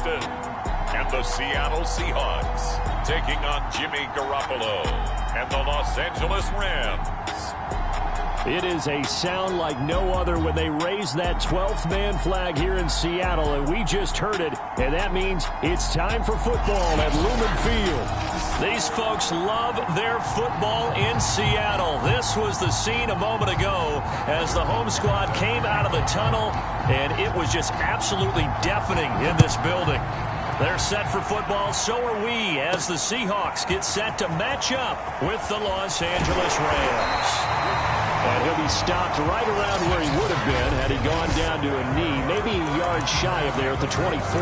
Winston. And the Seattle Seahawks taking on Jimmy Garoppolo and the Los Angeles Rams. It is a sound like no other when they raise that 12th man flag here in Seattle, and we just heard it, and that means it's time for football at Lumen Field. These folks love their football in Seattle. This was the scene a moment ago as the home squad came out of the tunnel, and it was just absolutely deafening in this building. They're set for football, so are we, as the Seahawks get set to match up with the Los Angeles Rams. And he'll be stopped right around where he would have been had he gone down to a knee, maybe a yard shy of there at the 24.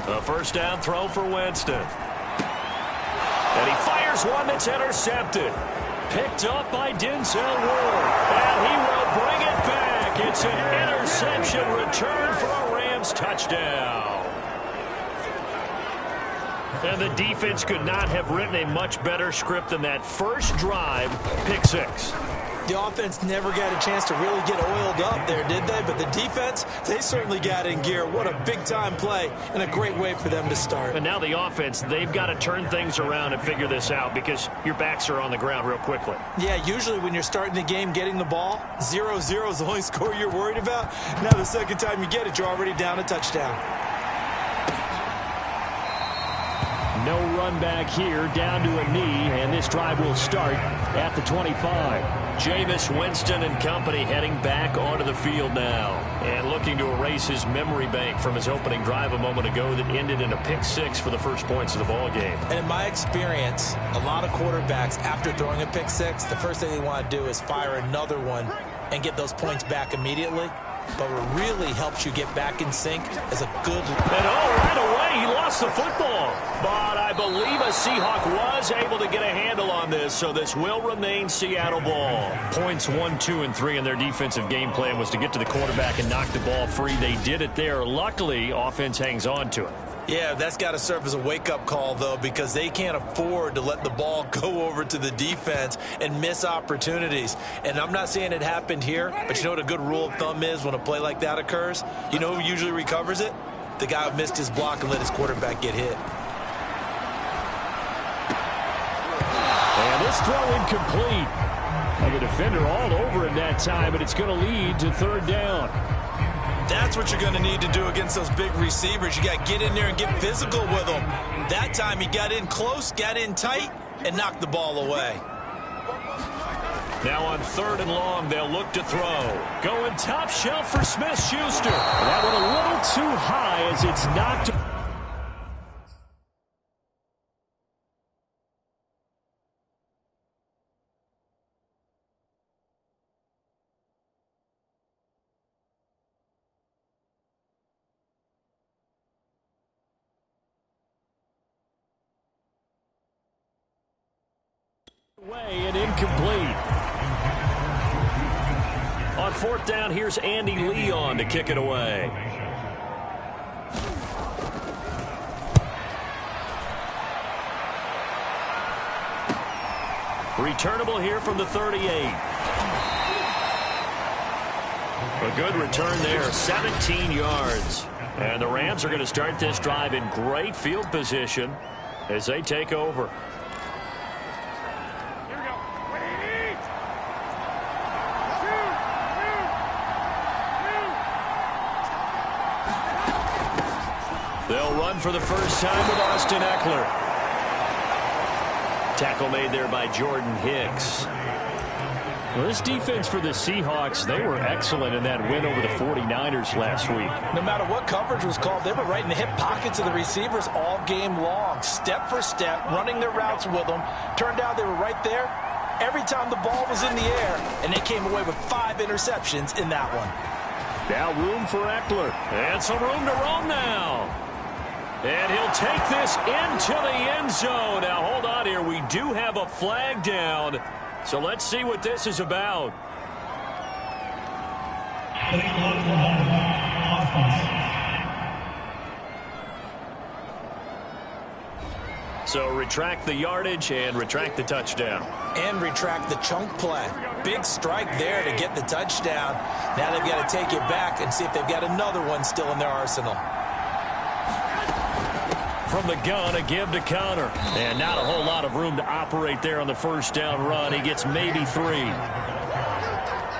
A first down throw for Winston. And he fires one that's intercepted. Picked up by Denzel Ward. And he will bring it back. It's an interception return for a Rams touchdown. And the defense could not have written a much better script than that first drive, pick six. The offense never got a chance to really get oiled up there, did they? But the defense, they certainly got in gear. What a big-time play and a great way for them to start. And now the offense, they've got to turn things around and figure this out because your backs are on the ground real quickly. Yeah, usually when you're starting the game getting the ball, 0-0 is the only score you're worried about. Now the second time you get it, you're already down a touchdown. No run back here, down to a knee, and this drive will start at the 25. Jameis Winston and company heading back onto the field now and looking to erase his memory bank from his opening drive a moment ago that ended in a pick six for the first points of the ball game. And in my experience, a lot of quarterbacks, after throwing a pick six, the first thing they want to do is fire another one and get those points back immediately. But what really helps you get back in sync is a good... And right away, he lost the football. But I believe a Seahawk was able to get a handle on this, so this will remain Seattle ball. Points 1, 2, and 3 in their defensive game plan was to get to the quarterback and knock the ball free. They did it there. Luckily, offense hangs on to it. Yeah, that's got to serve as a wake-up call, though, because they can't afford to let the ball go over to the defense and miss opportunities. And I'm not saying it happened here, but you know what a good rule of thumb is when a play like that occurs? You know who usually recovers it? The guy who missed his block and let his quarterback get hit. And this throw incomplete. And the defender all over him that time, but it's going to lead to third down. That's what you're going to need to do against those big receivers. You got to get in there and get physical with them. That time he got in close, got in tight, and knocked the ball away. Now on third and long, they'll look to throw. Going top shelf for Smith-Schuster. That one a little too high as it's knocked. Way and incomplete. On fourth down, here's Andy Leon to kick it away. Returnable here from the 38. A good return there, 17 yards. And the Rams are going to start this drive in great field position as they take over. They'll run for the first time with Austin Eckler. Tackle made there by Jordan Hicks. Well, this defense for the Seahawks, they were excellent in that win over the 49ers last week. No matter what coverage was called, they were right in the hip pockets of the receivers all game long, step for step, running their routes with them. Turned out they were right there every time the ball was in the air, and they came away with 5 interceptions in that one. Now room for Eckler. And some room to roam now. And he'll take this into the end zone. Now, hold on here. We do have a flag down. So let's see what this is about. So retract the yardage and retract the touchdown. And retract the chunk play. Big strike there to get the touchdown. Now they've got to take it back and see if they've got another one still in their arsenal. From the gun, a give to Connor. And not a whole lot of room to operate there on the first down run. He gets maybe 3.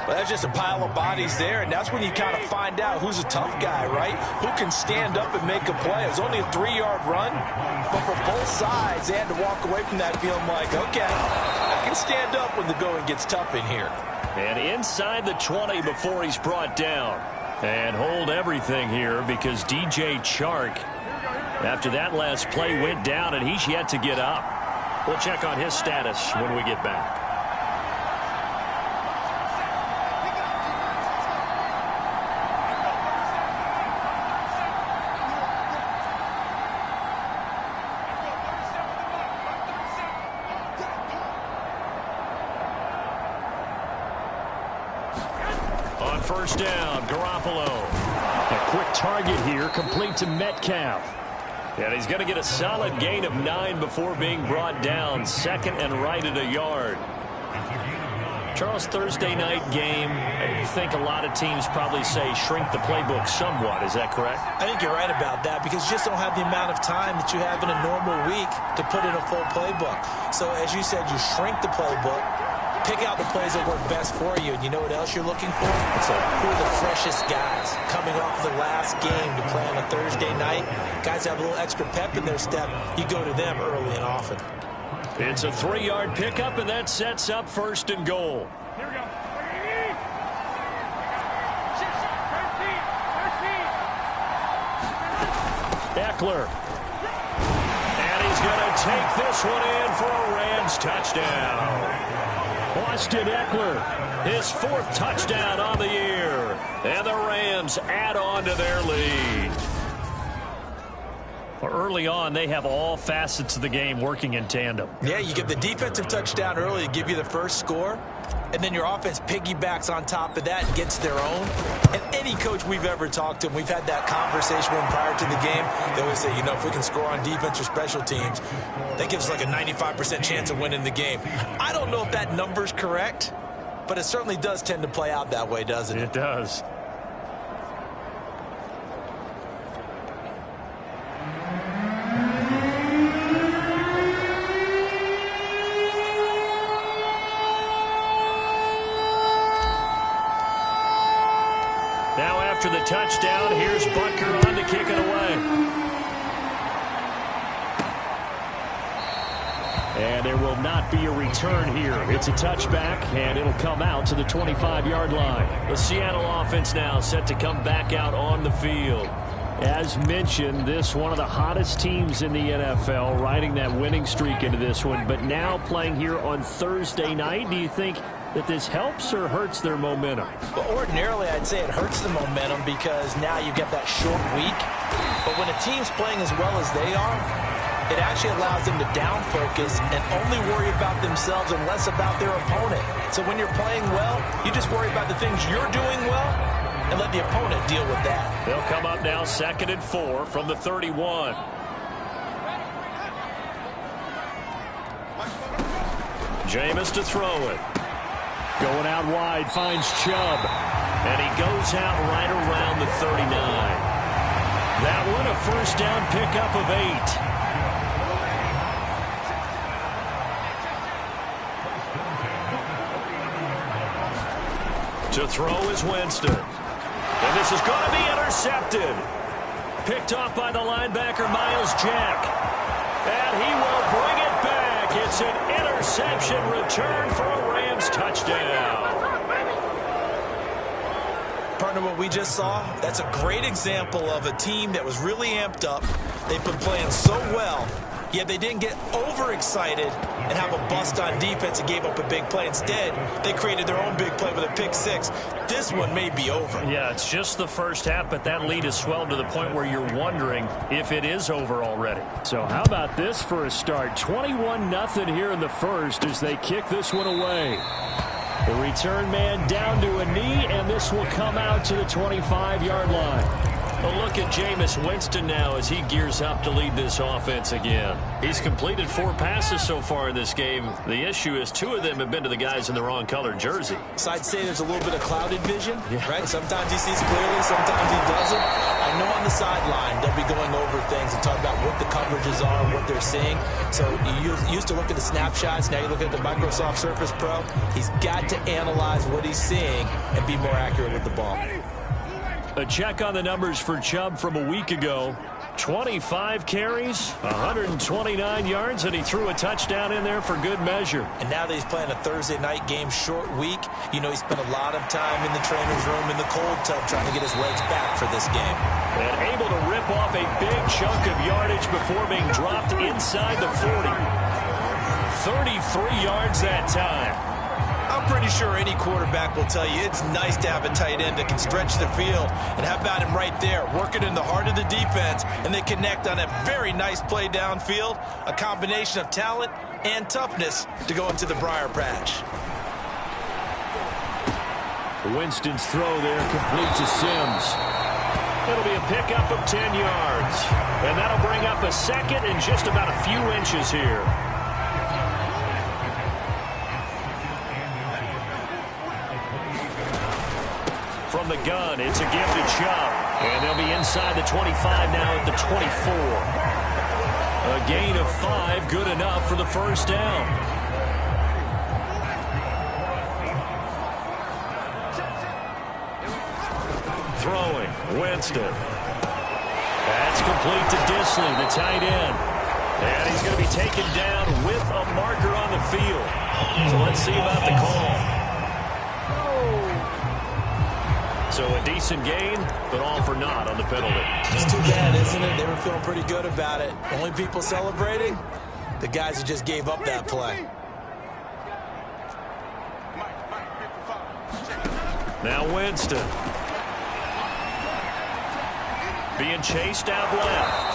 Well, that's just a pile of bodies there, and that's when you kind of find out who's a tough guy, right? Who can stand up and make a play. It was only a 3-yard run, but for both sides, they had to walk away from that feeling like, okay, I can stand up when the going gets tough in here. And inside the 20 before he's brought down. And hold everything here because DJ Chark, after that last play, went down, and he's yet to get up. We'll check on his status when we get back. On first down, Garoppolo. A quick target here, complete to Metcalf. And he's going to get a solid gain of 9 before being brought down. Second and right at a yard. Charles, Thursday night game, I think a lot of teams probably say shrink the playbook somewhat. Is that correct? I think you're right about that because you just don't have the amount of time that you have in a normal week to put in a full playbook. So as you said, you shrink the playbook. Pick out the plays that work best for you. And you know what else you're looking for? Who are the freshest guys coming off the last game to play on a Thursday night? Guys have a little extra pep in their step. You go to them early and often. It's a 3-yard pickup, and that sets up first and goal. Here we go. Eckler. And he's going to take this one in for a Rams touchdown. Austin Eckler, his 4th touchdown on the year. And the Rams add on to their lead. Well, early on, they have all facets of the game working in tandem. Yeah, you get the defensive touchdown early to give you the first score, and then your offense piggybacks on top of that and gets their own. And any coach we've ever talked to, we've had that conversation with them prior to the game. They always say, you know, if we can score on defense or special teams, that gives us like a 95% chance of winning the game. I don't know if that number's correct, but it certainly does tend to play out that way, doesn't it? It does. Now after the touchdown, here's Butker on to kick it away. And there will not be a return here. It's a touchback, and it'll come out to the 25-yard line. The Seattle offense now set to come back out on the field. As mentioned, this one of the hottest teams in the NFL, riding that winning streak into this one, but now playing here on Thursday night. Do you think that this helps or hurts their momentum? Well, ordinarily, I'd say it hurts the momentum because now you get that short week. But when a team's playing as well as they are, it actually allows them to down focus and only worry about themselves and less about their opponent. So when you're playing well, you just worry about the things you're doing well and let the opponent deal with that. They'll come up now 2nd and 4 from the 31. Jameis to throw it. Going out wide, finds Chubb. And he goes out right around the 39. That one a first down pickup of 8. To throw is Winston. And this is going to be intercepted. Picked off by the linebacker, Miles Jack. And he will bring it back. It's an interception return for a Rams touchdown. Partner, what we just saw, that's a great example of a team that was really amped up. They've been playing so well, yet they didn't get overexcited and have a bust on defense and gave up a big play. Instead, they created their own big play with a pick 6. This one may be over. Yeah, it's just the first half, but that lead has swelled to the point where you're wondering if it is over already. So how about this for a start? 21-0 here in the first as they kick this one away. The return man down to a knee, and this will come out to the 25-yard line. A look at Jameis Winston now as he gears up to lead this offense again. He's completed 4 passes so far in this game. The issue is 2 of them have been to the guys in the wrong colored jersey. So I'd say there's a little bit of clouded vision, right? Sometimes he sees clearly, sometimes he doesn't. I know on the sideline they'll be going over things and talk about what the coverages are, what they're seeing. So you used to look at the snapshots. Now you look at the Microsoft Surface Pro. He's got to analyze what he's seeing and be more accurate with the ball. A check on the numbers for Chubb from a week ago. 25 carries, 129 yards, and he threw a touchdown in there for good measure. And now that he's playing a Thursday night game, short week, you know he spent a lot of time in the trainer's room in the cold tub trying to get his legs back for this game. And able to rip off a big chunk of yardage before being dropped inside the 40. 33 yards that time. I'm pretty sure any quarterback will tell you it's nice to have a tight end that can stretch the field. And how about him right there, working in the heart of the defense, and they connect on a very nice play downfield, a combination of talent and toughness to go into the briar patch. Winston's throw there complete to Sims. It'll be a pickup of 10 yards. And that'll bring up a second and just about a few inches here. From the gun, it's a give to Chubb. And they'll be inside the 25 now at the 24. A gain of 5, good enough for the first down. Throwing, Winston. That's complete to Disley, the tight end. And he's going to be taken down with a marker on the field. So let's see about the call. So a decent gain, but all for naught on the penalty. It's too bad, isn't it? They were feeling pretty good about it. Only people celebrating, the guys who just gave up that play. Now Winston. Being chased out left.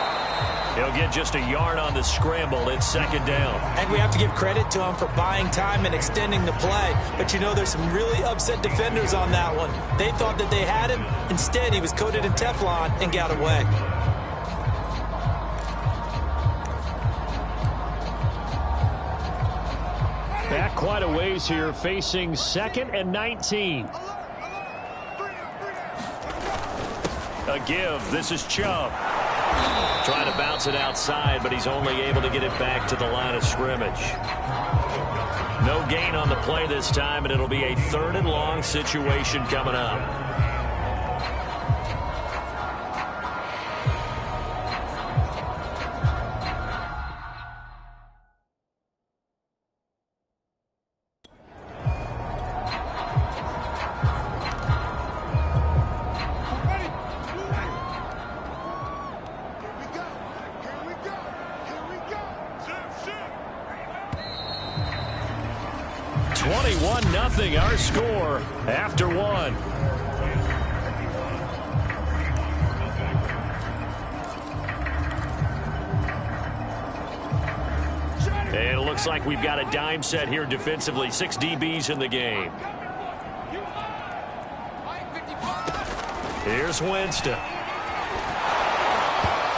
He'll get just a yard on the scramble. It's second down. And we have to give credit to him for buying time and extending the play. But, you know, there's some really upset defenders on that one. They thought that they had him. Instead, he was coated in Teflon and got away. Back quite a ways here, facing 2nd and 19. A give. This is Chubb. Trying to bounce it outside, but he's only able to get it back to the line of scrimmage. No gain on the play this time, and it'll be a 3rd and long situation coming up. Our score after 1. And it looks like we've got a dime set here defensively. 6 DBs in the game. Here's Winston.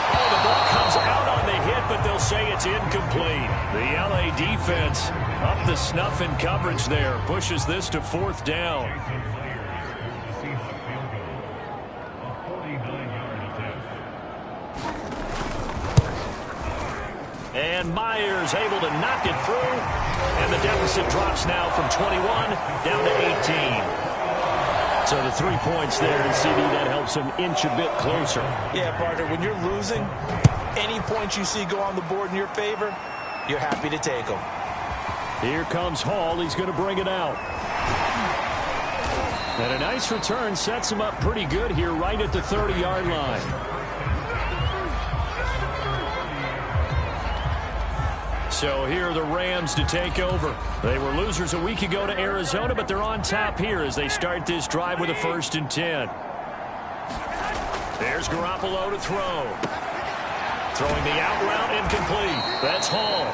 Oh, the ball comes out on the hit, but they'll say it's incomplete. The LA defense up the snuff in coverage there. Pushes this to 4th down. And Myers able to knock it through. And the deficit drops now from 21 down to 18. So the 3 points there, and CD, that helps him inch a bit closer. Yeah, partner, when you're losing, any points you see go on the board in your favor, you're happy to take them. Here comes Hall. He's going to bring it out. And a nice return sets him up pretty good here right at the 30-yard line. So here are the Rams to take over. They were losers a week ago to Arizona, but they're on top here as they start this drive with a 1st and 10. There's Garoppolo to throw. Throwing the out route, incomplete. That's Hall.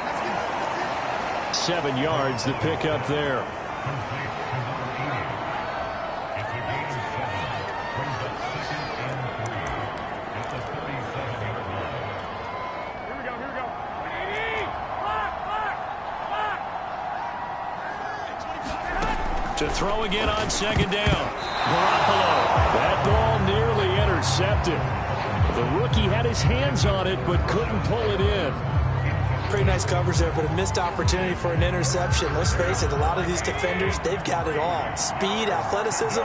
7 yards, the pickup there. To throw again on second down. Garoppolo. That ball nearly intercepted. The rookie had his hands on it but couldn't pull it in. Pretty nice coverage there, but a missed opportunity for an interception. Let's face it, a lot of these defenders, they've got it all. Speed, athleticism,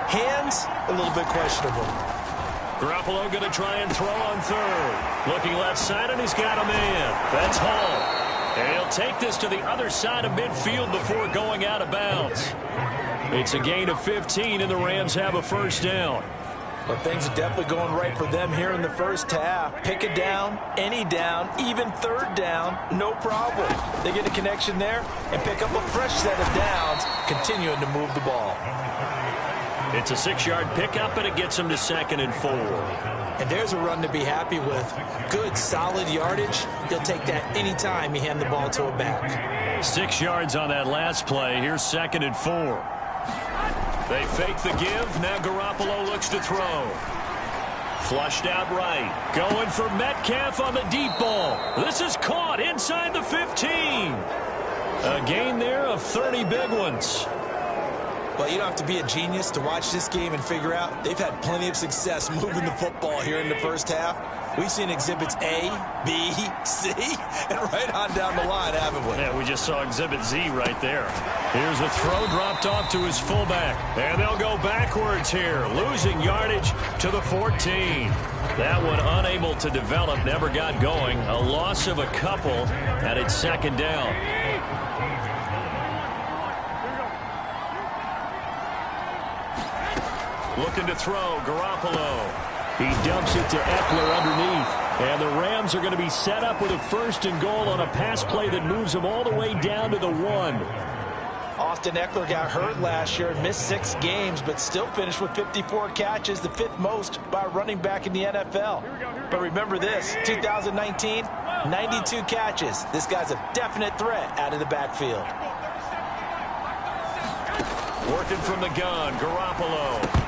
hands, a little bit questionable. Garoppolo going to try and throw on third. Looking left side, and he's got a man. That's Hall. And he'll take this to the other side of midfield before going out of bounds. It's a gain of 15, and the Rams have a first down. Well, things are definitely going right for them here in the first half. Pick a down, any down, even third down, no problem. They get a connection there and pick up a fresh set of downs, continuing to move the ball. It's a 6-yard pickup, and it gets them to 2nd and 4. And there's a run to be happy with. Good, solid yardage. He'll take that anytime you hand the ball to a back. 6 yards on that last play. Here's 2nd and 4. They fake the give. Now Garoppolo looks to throw. Flushed out right. Going for Metcalf on the deep ball. This is caught inside the 15. A gain there of 30 big ones. Well, you don't have to be a genius to watch this game and figure out they've had plenty of success moving the football here in the first half. We've seen exhibits A, B, C, and right on down the line, haven't we? Yeah, we just saw exhibit Z right there. Here's a throw dropped off to his fullback. And they'll go backwards here, losing yardage to the 14. That one unable to develop, never got going. A loss of a couple, and it's 2nd down. Looking to throw, Garoppolo. He dumps it to Eckler underneath. And the Rams are going to be set up with a 1st and goal on a pass play that moves them all the way down to the 1. Austin Eckler got hurt last year and missed 6 games, but still finished with 54 catches, the 5th most by a running back in the NFL. But remember this, 2019, 92 catches. This guy's a definite threat out of the backfield. Working from the gun, Garoppolo.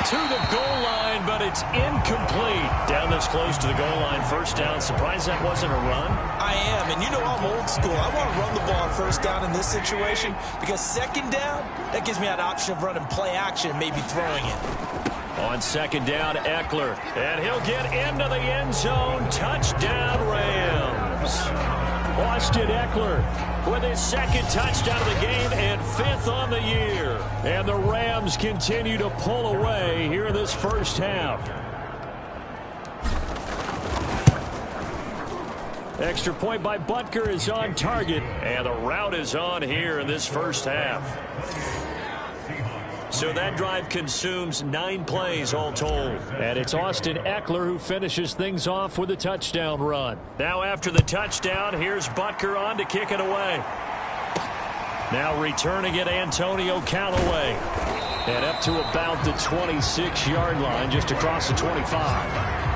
To the goal line, but it's incomplete. Down this close to the goal line, 1st down. Surprised that wasn't a run? I am, and you know I'm old school. I want to run the ball on 1st down in this situation because 2nd down, that gives me an option of running play action and maybe throwing it. On 2nd down, Eckler, and he'll get into the end zone. Touchdown, Rams. Austin Eckler with his 2nd touchdown of the game and 5th on the year. And the Rams continue to pull away here in this first half. Extra point by Butker is on target, and the route is on here in this first half. So that drive consumes 9 plays all told. And it's Austin Eckler who finishes things off with a touchdown run. Now after the touchdown, here's Butker on to kick it away. Now returning it, Antonio Callaway. And up to about the 26-yard line, just across the 25.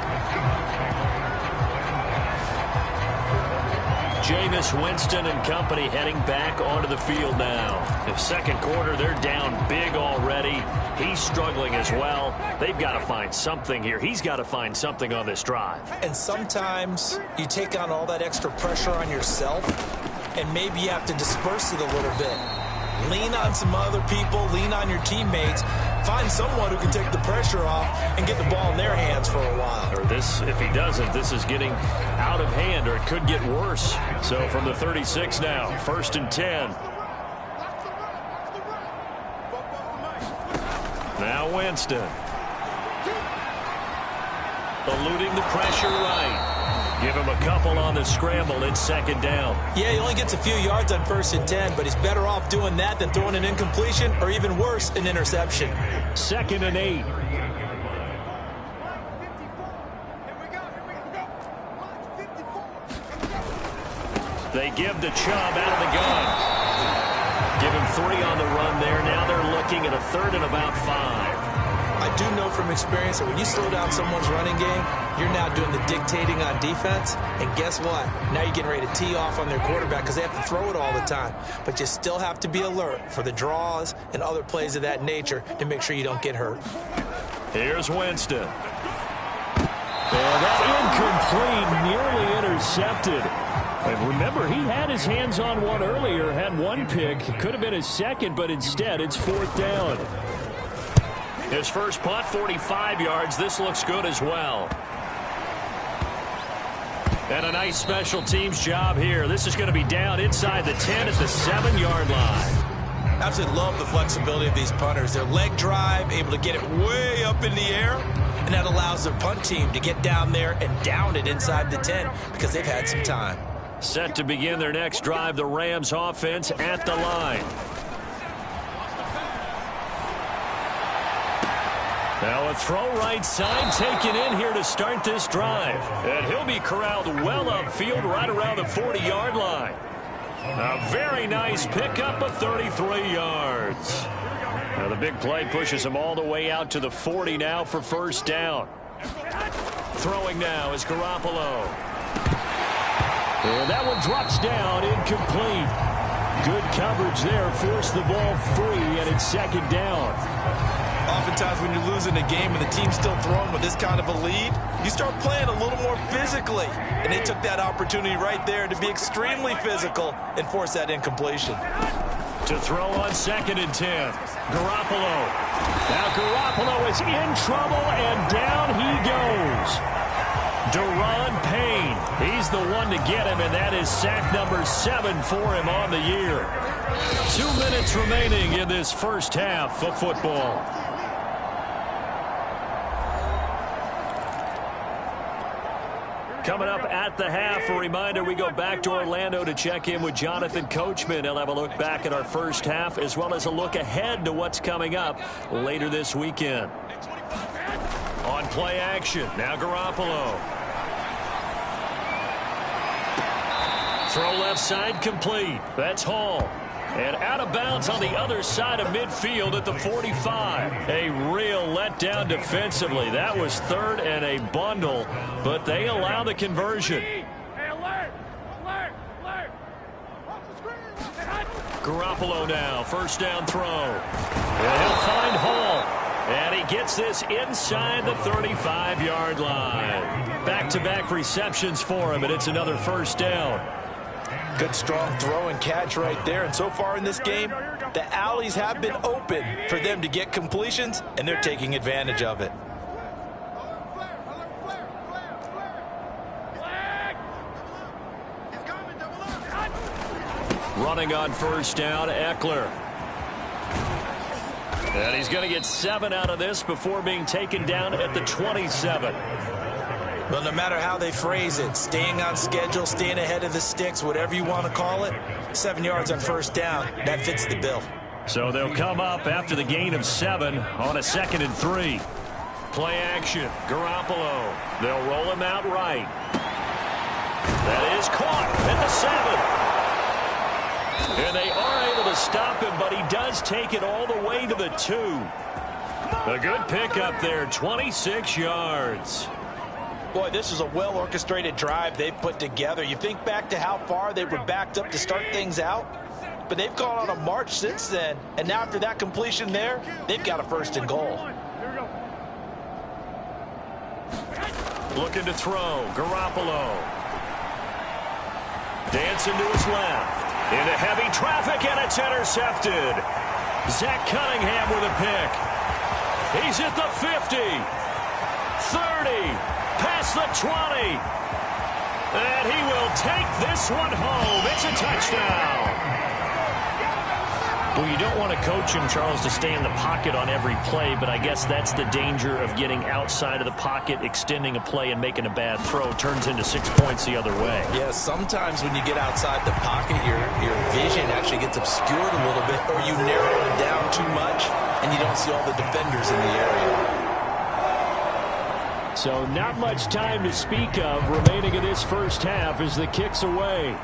Jameis Winston and company heading back onto the field now. The 2nd quarter, they're down big already. He's struggling as well. They've got to find something here. He's got to find something on this drive. And sometimes you take on all that extra pressure on yourself, and maybe you have to disperse it a little bit. Lean on some other people, lean on your teammates, find someone who can take the pressure off and get the ball in their hands for a while. Or this, if he doesn't, this is getting out of hand, or it could get worse. So from the 36 now, 1st and 10. Now Winston. Eluding the pressure right. Give him a couple on the scramble. It's 2nd down. Yeah, he only gets a few yards on 1st and 10, but he's better off doing that than throwing an incompletion or even worse, an interception. 2nd and 8. They give to Chubb out of the gun. Give him 3 on the run there. Now they're looking at a 3rd and about 5. I do know from experience that when you slow down someone's running game, you're now doing the dictating on defense. And guess what? Now you're getting ready to tee off on their quarterback because they have to throw it all the time. But you still have to be alert for the draws and other plays of that nature to make sure you don't get hurt. Here's Winston. And that incomplete, nearly intercepted. And remember, he had his hands on one earlier, had one pick. Could have been his second, but instead it's 4th down. His first punt, 45 yards. This looks good as well. And a nice special teams job here. This is going to be down inside the 10 at the 7-yard line. Absolutely love the flexibility of these punters. Their leg drive, able to get it way up in the air, and that allows their punt team to get down there and down it inside the 10 because they've had some time. Set to begin their next drive, the Rams offense at the line. Now a throw right side taken in here to start this drive. And he'll be corralled well upfield right around the 40-yard line. A very nice pickup of 33 yards. Now the big play pushes him all the way out to the 40 now for first down. Throwing now is Garoppolo. And that one drops down, incomplete. Good coverage there, forced the ball free, and it's 2nd down. Oftentimes when you're losing a game and the team's still throwing with this kind of a lead, you start playing a little more physically. And they took that opportunity right there to be extremely physical and force that incompletion. To throw on 2nd and 10. Garoppolo. Now Garoppolo is in trouble, and down he goes. Daron Payne. He's the one to get him, and that is sack number 7 for him on the year. 2 minutes remaining in this first half of football. Coming up at the half, a reminder, we go back to Orlando to check in with Jonathan Coachman. He'll have a look back at our first half as well as a look ahead to what's coming up later this weekend. On play action, now Garoppolo. Throw left side complete. That's Hall. And out of bounds on the other side of midfield at the 45. A real letdown defensively. That was 3rd and a bundle, but they allow the conversion. Garoppolo now, first down throw. And he'll find Hall. And he gets this inside the 35-yard line. Back-to-back receptions for him, and it's another first down. Good strong throw and catch right there. And so far in this game, the alleys have been open for them to get completions, and they're taking advantage of it. Running on first down, Eckler. And he's going to get 7 out of this before being taken down at the 27. Well, no matter how they phrase it, staying on schedule, staying ahead of the sticks, whatever you want to call it, 7 yards on first down, that fits the bill. So they'll come up after the gain of 7 on a 2nd and 3. Play action, Garoppolo. They'll roll him out right. That is caught at the 7. And they are able to stop him, but he does take it all the way to the 2. A good pickup there, 26 yards. Boy, this is a well-orchestrated drive they've put together. You think back to how far they were backed up to start things out, but they've gone on a march since then, and now after that completion there, they've got a 1st and goal. Looking to throw, Garoppolo. Dancing to his left. Into heavy traffic, and it's intercepted. Zach Cunningham with a pick. He's at the 50. 30. Past the 20. And he will take this one home. It's a touchdown. Well, you don't want to coach him, Charles, to stay in the pocket on every play, but I guess that's the danger of getting outside of the pocket, extending a play, and making a bad throw. Turns into 6 points the other way. Yeah, sometimes when you get outside the pocket, your vision actually gets obscured a little bit, or you narrow it down too much, and you don't see all the defenders in the area. So not much time to speak of remaining in this first half as the kick's away.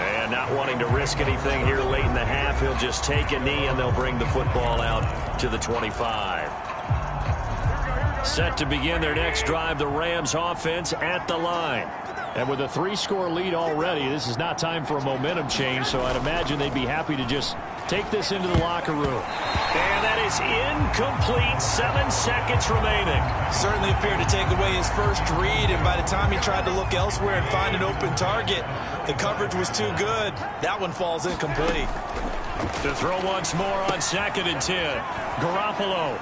And not wanting to risk anything here late in the half, he'll just take a knee and they'll bring the football out to the 25. Set to begin their next drive, the Rams offense at the line. And with a 3-score lead already, this is not time for a momentum change, so I'd imagine they'd be happy to just take this into the locker room. And that is incomplete. 7 seconds remaining. Certainly appeared to take away his first read, and by the time he tried to look elsewhere and find an open target, the coverage was too good. That one falls incomplete. To throw once more on 2nd and 10. Garoppolo.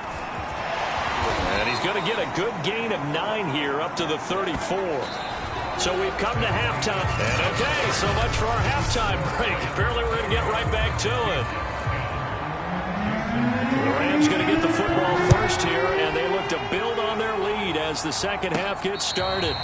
And he's going to get a good gain of 9 here up to the 34. So we've come to halftime. And okay, so much for our halftime break. Apparently we're going to get right back to it. The Rams going to get the football first here, and they look to build on their lead as the second half gets started.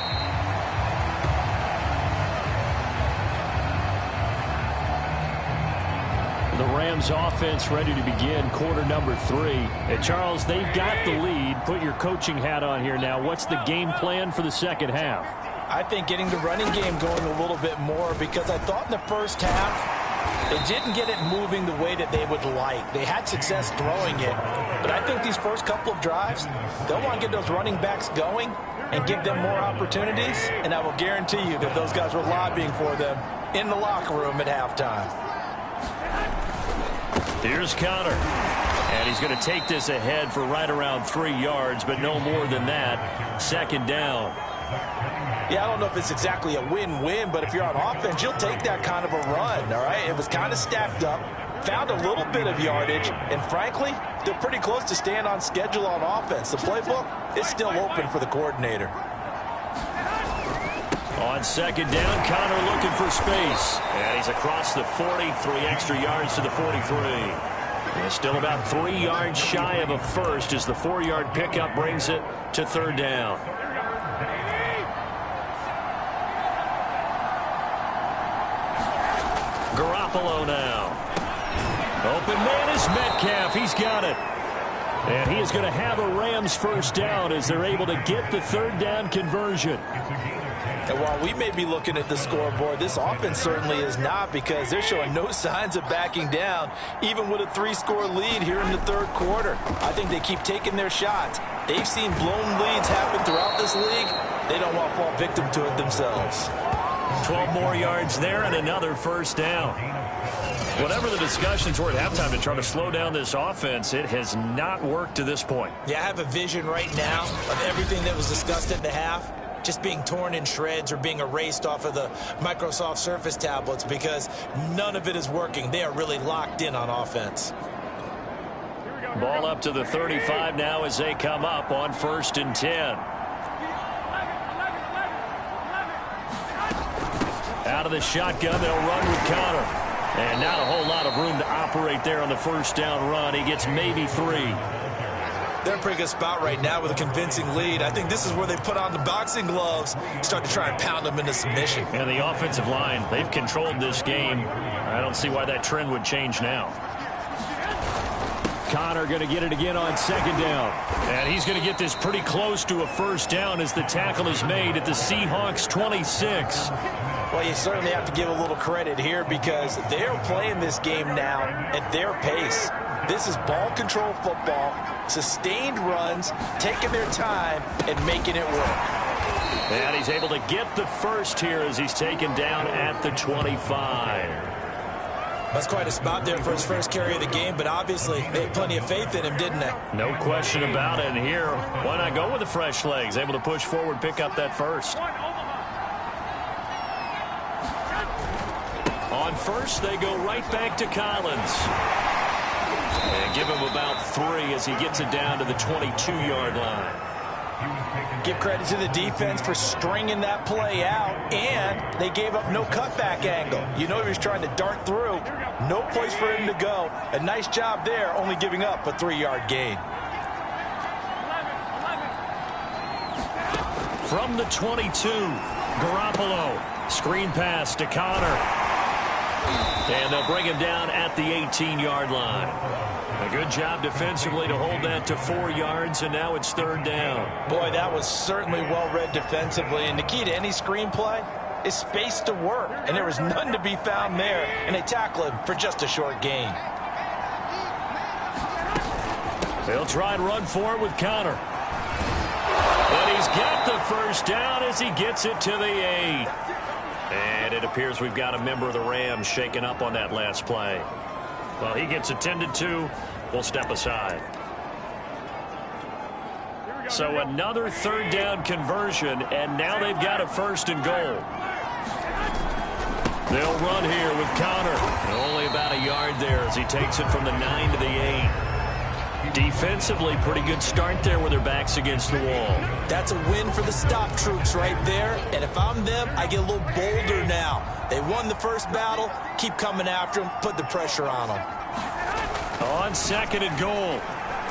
The Rams offense ready to begin quarter number 3. And Charles, they've got the lead. Put your coaching hat on here now. What's the game plan for the second half? I think getting the running game going a little bit more, because I thought in the first half they didn't get it moving the way that they would like. They had success throwing it, but I think these first couple of drives, they'll want to get those running backs going and give them more opportunities, and I will guarantee you that those guys were lobbying for them in the locker room at halftime. Here's Connor. And he's going to take this ahead for right around 3 yards, but no more than that. 2nd down. Yeah, I don't know if it's exactly a win-win, but if you're on offense, you'll take that kind of a run, all right? It was kind of stacked up, found a little bit of yardage, and frankly, they're pretty close to staying on schedule on offense. The playbook is still open for the coordinator. On 2nd down, Connor looking for space. And he's across the 40, 3 extra yards to the 43. And still about 3 yards shy of a first as the 4-yard pickup brings it to 3rd down. Garoppolo now. Open man is Metcalf. He's got it. And he is going to have a Rams first down as they're able to get the 3rd down conversion. And while we may be looking at the scoreboard, this offense certainly is not, because they're showing no signs of backing down, even with a 3-score lead here in the 3rd quarter. I think they keep taking their shots. They've seen blown leads happen throughout this league. They don't want to fall victim to it themselves. 12 more yards there and another first down. Whatever the discussions were at halftime to try to slow down this offense, it has not worked to this point. Yeah, I have a vision right now of everything that was discussed at the half just being torn in shreds or being erased off of the Microsoft Surface tablets, because none of it is working. They are really locked in on offense. Ball up to the 35 now as they come up on 1st and 10. Out of the shotgun, they'll run with Connor. And not a whole lot of room to operate there on the first down run. He gets maybe 3. They're in a pretty good spot right now with a convincing lead. I think this is where they put on the boxing gloves, start to try and pound them into submission. And the offensive line, they've controlled this game. I don't see why that trend would change now. Connor going to get it again on 2nd down. And he's going to get this pretty close to a first down as the tackle is made at the Seahawks 26. Well, you certainly have to give a little credit here, because they're playing this game now at their pace. This is ball control football, sustained runs, taking their time and making it work. And he's able to get the first here as he's taken down at the 25. That's quite a spot there for his first carry of the game, but obviously they had plenty of faith in him, didn't they? No question about it. And here, why not go with the fresh legs? Able to push forward, pick up that first. On 1st, they go right back to Collins. And give him about 3 as he gets it down to the 22-yard line. Give credit to the defense for stringing that play out, and they gave up no cutback angle. You know he was trying to dart through. No place for him to go. A nice job there, only giving up a 3-yard gain. From the 22, Garoppolo. Screen pass to Connor. And they'll bring him down at the 18-yard line. A good job defensively to hold that to 4 yards, and now it's 3rd down. Boy, that was certainly well-read defensively, and the key to any screenplay is space to work, and there was none to be found there, and they tackle him for just a short gain. They'll try and run for it with Connor. And He's got the first down as he gets it to the 8. And it appears we've got a member of the Rams shaken up on that last play. Well, he gets attended to. We'll step aside. So another third down conversion, and now they've got a 1st and goal. They'll run here with Connor. Only about a yard there as he takes it from the 9 to the 8. Defensively, pretty good start there with their backs against the wall. That's a win for the stop troops right there. And if I'm them, I get a little bolder now. They won the first battle. Keep coming after them. Put the pressure on them. On 2nd and goal,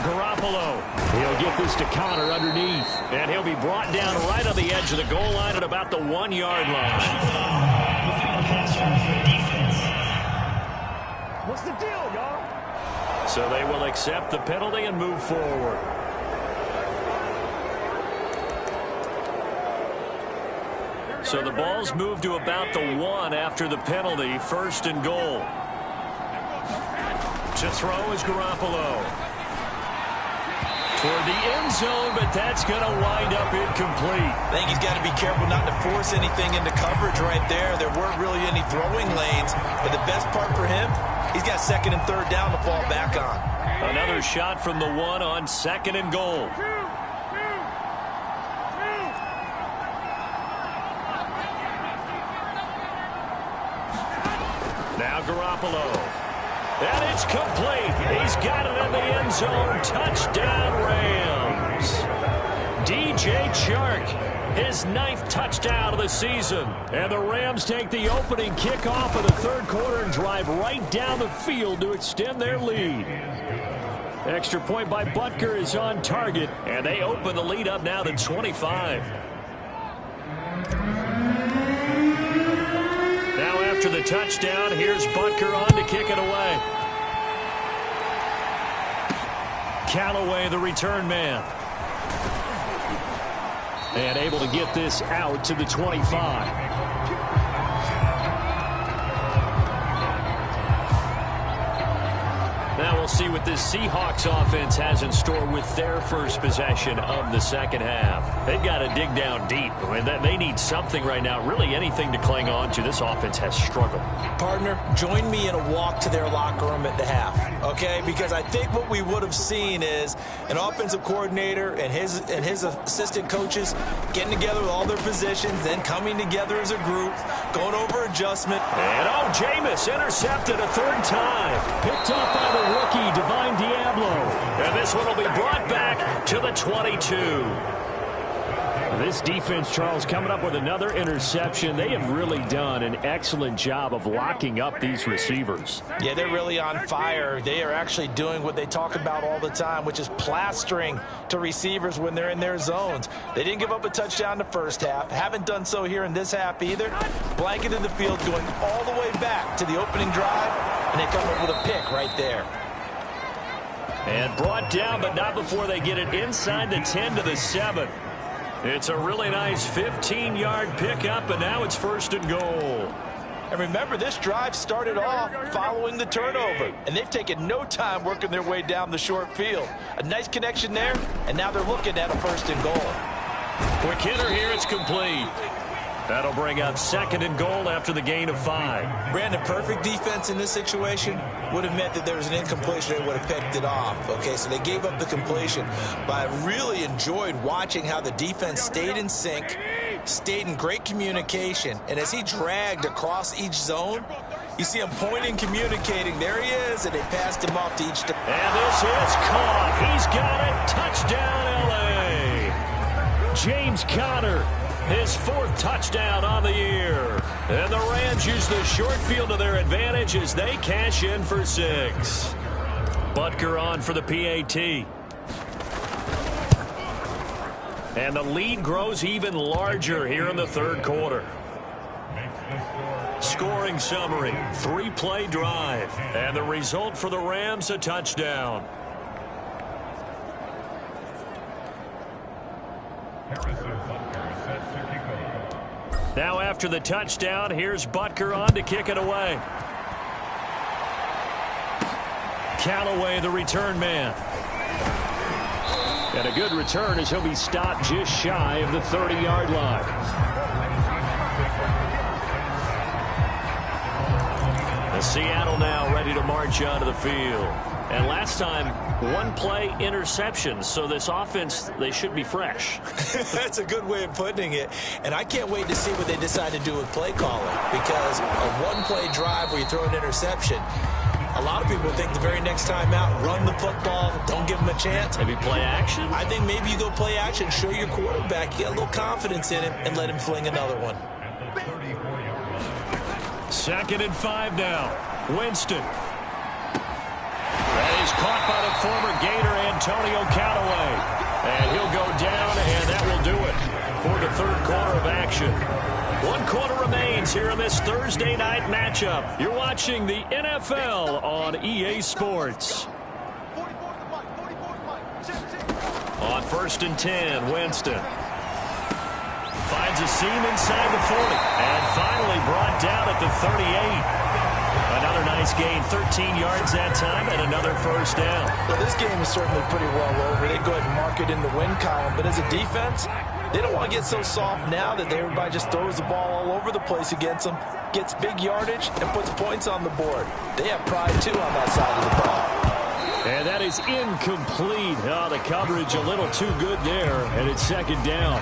Garoppolo. He'll get this to Connor underneath. And he'll be brought down right on the edge of the goal line at about the 1-yard line. What's the deal, y'all? So they will accept the penalty and move forward. So the ball's moved to about the 1 after the penalty. 1st and goal. To throw is Garoppolo. Toward the end zone, but that's going to wind up incomplete. I think he's got to be careful not to force anything into coverage right there. There weren't really any throwing lanes. But the best part for him, he's got 2nd and 3rd down to fall back on. Another shot from the 1 on 2nd and goal. Now Garoppolo. And it's complete. He's got it in the end zone. Touchdown, Rams. DJ Chark, his 9th touchdown of the season. And the Rams take the opening kickoff of the 3rd quarter and drive right down the field to extend their lead. Extra point by Butker is on target, and they open the lead up now to 25. Now after the touchdown, here's Butker on to kick it away. Callaway, the return man. And able to get this out to the 25. Now we'll see what this Seahawks offense has in store with their first possession of the 2nd half. They've got to dig down deep. I mean, they need something right now, really anything to cling on to. This offense has struggled. Partner, join me in a walk to their locker room at the half, okay? Because I think what we would have seen is an offensive coordinator and his assistant coaches getting together with all their positions, then coming together as a group, going over adjustment. And Jameis intercepted a 3rd time. Picked up by the rookie, Divine Diablo. And this one will be brought back to the 22. This defense, Charles, coming up with another interception. They have really done an excellent job of locking up these receivers. Yeah, they're really on fire. They are actually doing what they talk about all the time, which is plastering to receivers when they're in their zones. They didn't give up a touchdown in the first half. Haven't done so here in this half either. Blanketed the field going all the way back to the opening drive, and they come up with a pick right there. And brought down, but not before they get it inside the 10 to the 7. It's a really nice 15-yard pickup, and now it's 1st and goal. And remember, this drive started off following the turnover, and they've taken no time working their way down the short field. A nice connection there, and now they're looking at a 1st and goal. Quick hitter here, it's complete. That'll bring up 2nd and goal after the gain of 5. Brandon, perfect defense in this situation would have meant that there was an incompletion. They would have picked it off. Okay, so they gave up the completion. But I really enjoyed watching how the defense stayed in sync, stayed in great communication. And as he dragged across each zone, you see him pointing, communicating. There he is, and they passed him off to each. And this is caught. He's got it. Touchdown, L.A. James Conner. His 4th touchdown on the year. And the Rams use the short field to their advantage as they cash in for 6. Butker on for the PAT. And the lead grows even larger here in the 3rd quarter. Scoring summary, 3-play drive. And the result for the Rams, a touchdown. Now after the touchdown, here's Butker on to kick it away. Callaway, the return man. And a good return as he'll be stopped just shy of the 30-yard line. The Seattle now ready to march onto the field. And last time, one play interception. So this offense, they should be fresh. That's a good way of putting it. And I can't wait to see what they decide to do with play calling. Because a one-play drive where you throw an interception, a lot of people think the very next time out, run the football, don't give them a chance. Maybe play action? I think maybe you go play action, show your quarterback, you get a little confidence in him, and let him fling another one. 2nd and 5 now. Winston. And he's caught by the former Gator, Antonio Callaway. And he'll go down, and that will do it for the third quarter of action. 1 quarter remains here in this Thursday night matchup. You're watching the NFL on EA Sports. On 1st and 10, Winston finds a seam inside the 40 and finally brought down at the 38. Another nice gain, 13 yards that time, and another first down. Well, this game is certainly pretty well over. They go ahead and mark it in the win column, but as a defense, they don't want to get so soft now that everybody just throws the ball all over the place against them, gets big yardage, and puts points on the board. They have pride, too, on that side of the ball. And that is incomplete. Oh, the coverage a little too good there, and it's 2nd down.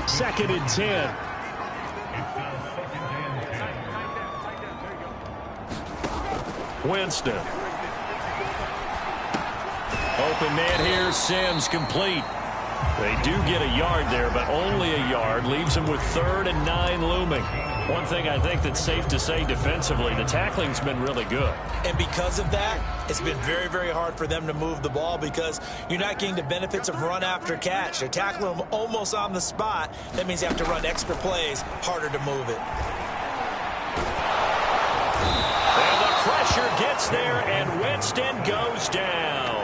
2nd and 10. Winston. Open man here, Sims complete. They do get a yard there, but only a yard. Leaves them with 3rd and 9 looming. One thing I think that's safe to say defensively, the tackling's been really good. And because of that, it's been very, very hard for them to move the ball because you're not getting the benefits of run after catch. They're tackling them almost on the spot. That means you have to run extra plays, harder to move it. And the pressure gets there, and Winston goes down.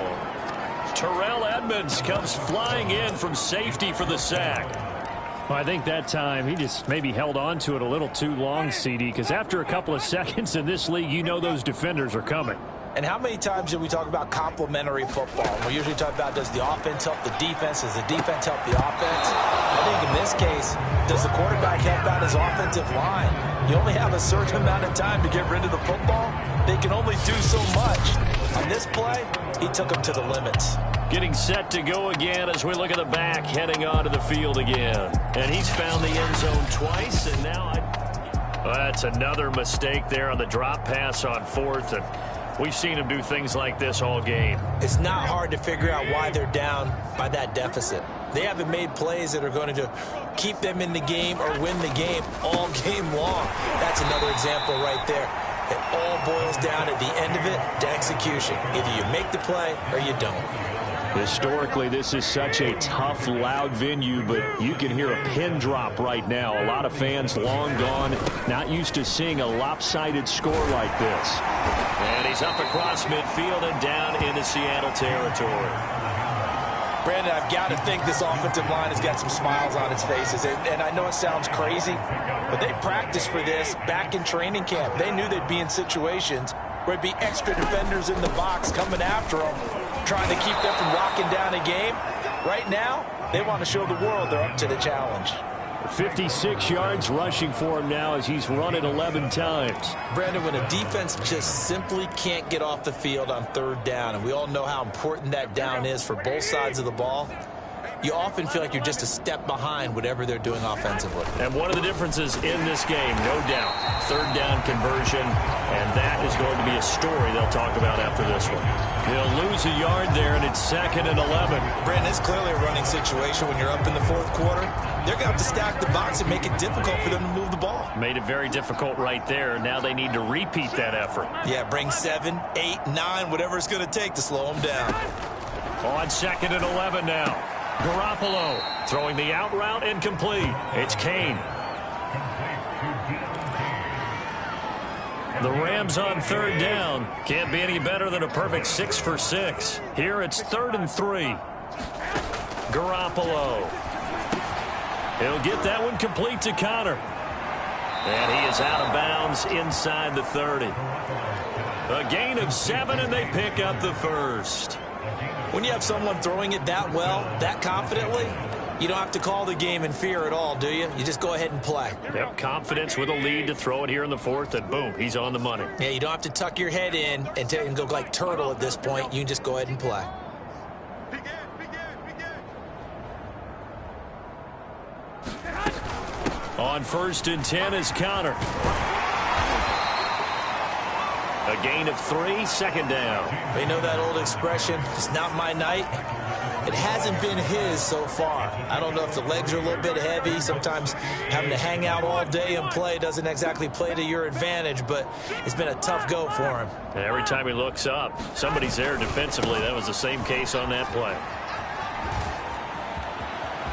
Terrell Edmonds comes flying in from safety for the sack. Well, I think that time he just maybe held on to it a little too long, CD, because after a couple of seconds in this league, you know those defenders are coming. And how many times do we talk about complementary football? We usually talk about, does the offense help the defense? Does the defense help the offense? I think in this case, does the quarterback help out his offensive line? You only have a certain amount of time to get rid of the football. They can only do so much. On this play, he took them to the limits. Getting set to go again as we look at the back, heading onto the field again. And he's found the end zone twice, and now that's another mistake there on the drop pass on 4th, and we've seen him do things like this all game. It's not hard to figure out why they're down by that deficit. They haven't made plays that are going to keep them in the game or win the game all game long. That's another example right there. It all boils down at the end of it to execution. Either you make the play or you don't. Historically, this is such a tough, loud venue, but you can hear a pin drop right now. A lot of fans long gone, not used to seeing a lopsided score like this. And he's up across midfield and down into Seattle territory. Brandon, I've got to think this offensive line has got some smiles on its faces. And I know it sounds crazy, but they practiced for this back in training camp. They knew they'd be in situations where it'd be extra defenders in the box coming after them, trying to keep them from locking down a game. Right now, they want to show the world they're up to the challenge. 56 yards rushing for him now as he's run it 11 times. Brandon, when a defense just simply can't get off the field on 3rd down, and we all know how important that down is for both sides of the ball, you often feel like you're just a step behind whatever they're doing offensively. And one of the differences in this game, no doubt, 3rd down conversion, and that is going to be a story they'll talk about after this one. He'll lose a yard there, and it's 2nd and 11. Brandon, it's clearly a running situation when you're up in the 4th quarter. They're going to have to stack the box and make it difficult for them to move the ball. Made it very difficult right there. Now they need to repeat that effort. Yeah, bring 7, 8, 9, whatever it's going to take to slow them down. On 2nd and 11 now. Garoppolo throwing the out route incomplete. It's Kane. The Rams on 3rd down. Can't be any better than a perfect 6 for 6. Here it's 3rd and 3. Garoppolo. He'll get that one complete to Connor. And he is out of bounds inside the 30. A gain of 7, and they pick up the first. When you have someone throwing it that well, that confidently, you don't have to call the game in fear at all, do you? You just go ahead and play. Yep, confidence with a lead to throw it here in the fourth, and boom, he's on the money. Yeah, you don't have to tuck your head in and go like turtle at this point. You can just go ahead and play. On 1st and 10 is Connor. A gain of 3, second down. You know that old expression, it's not my night. It hasn't been his so far. I don't know if the legs are a little bit heavy. Sometimes having to hang out all day and play doesn't exactly play to your advantage, but it's been a tough go for him. And every time he looks up, somebody's there defensively. That was the same case on that play.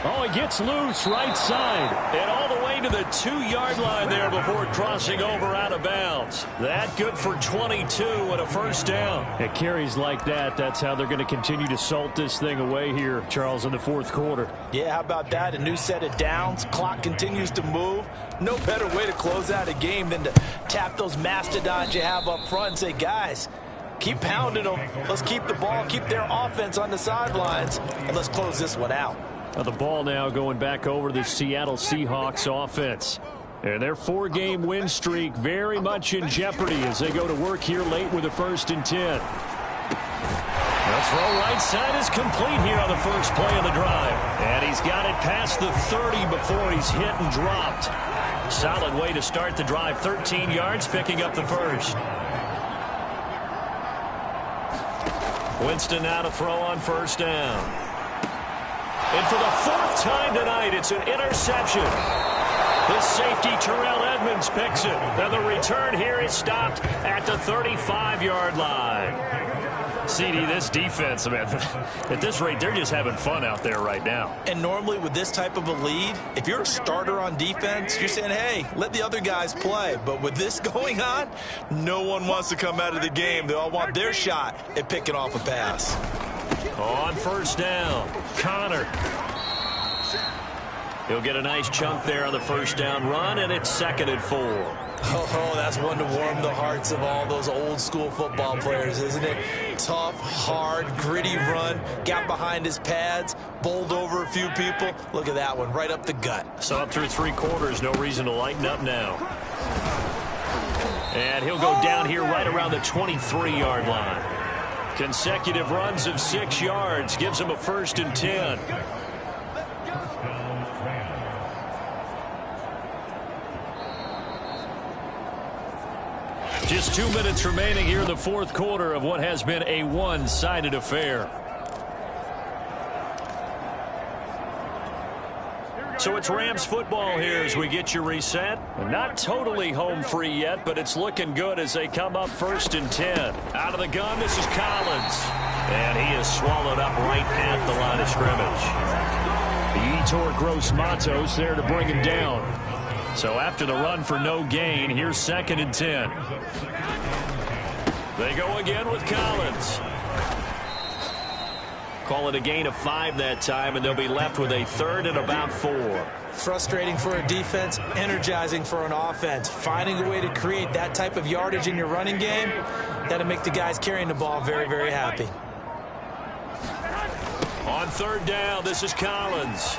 Oh, he gets loose right side. And all the way to the 2-yard line there before crossing over out of bounds. That good for 22 and a first down. At carries like that, that's how they're going to continue to salt this thing away here, Charles, in the fourth quarter. Yeah, how about that? A new set of downs. Clock continues to move. No better way to close out a game than to tap those mastodons you have up front and say, guys, keep pounding them. Let's keep the ball, keep their offense on the sidelines, and let's close this one out. Now the ball now going back over to the Seattle Seahawks offense. And their 4-game win streak very much in jeopardy as they go to work here late with a 1st and 10. The throw right side is complete here on the first play of the drive. And he's got it past the 30 before he's hit and dropped. Solid way to start the drive. 13 yards, picking up the first. Winston now to throw on first down. And for the 4th time tonight, it's an interception. The safety, Terrell Edmonds, picks it. And the return here is stopped at the 35-yard line. CD, this defense, man, at this rate, they're just having fun out there right now. And normally with this type of a lead, if you're a starter on defense, you're saying, hey, let the other guys play. But with this going on, no one wants to come out of the game. They all want their shot at picking off a pass. On first down, Connor. He'll get a nice chunk there on the first down run, and it's 2nd and 4. Oh, that's one to warm the hearts of all those old school football players, isn't it? Tough, hard, gritty run, got behind his pads, bowled over a few people. Look at that one, right up the gut. So up through 3 quarters, no reason to lighten up now. And he'll go down here right around the 23-yard line. Consecutive runs of 6 yards gives him a 1st and 10. Just 2 minutes remaining here in the fourth quarter of what has been a one-sided affair. So it's Rams football here as we get you reset. Not totally home free yet, but it's looking good as they come up 1st and 10. Out of the gun, this is Collins. And he is swallowed up right at the line of scrimmage. Yetur Gross-Matos there to bring him down. So after the run for no gain, here's 2nd and 10. They go again with Collins. Call it a gain of 5 that time, and they'll be left with a 3rd and about 4. Frustrating for a defense, energizing for an offense. Finding a way to create that type of yardage in your running game, that'll make the guys carrying the ball very, very happy. On 3rd down, this is Collins.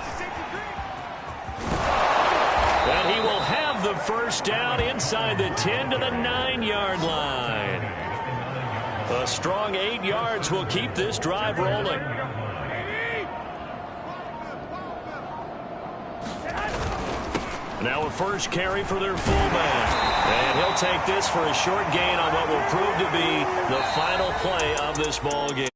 And he will have the first down inside the 10 to the 9-yard line. A strong 8 yards will keep this drive rolling. Now a first carry for their fullback. And he'll take this for a short gain on what will prove to be the final play of this ball game.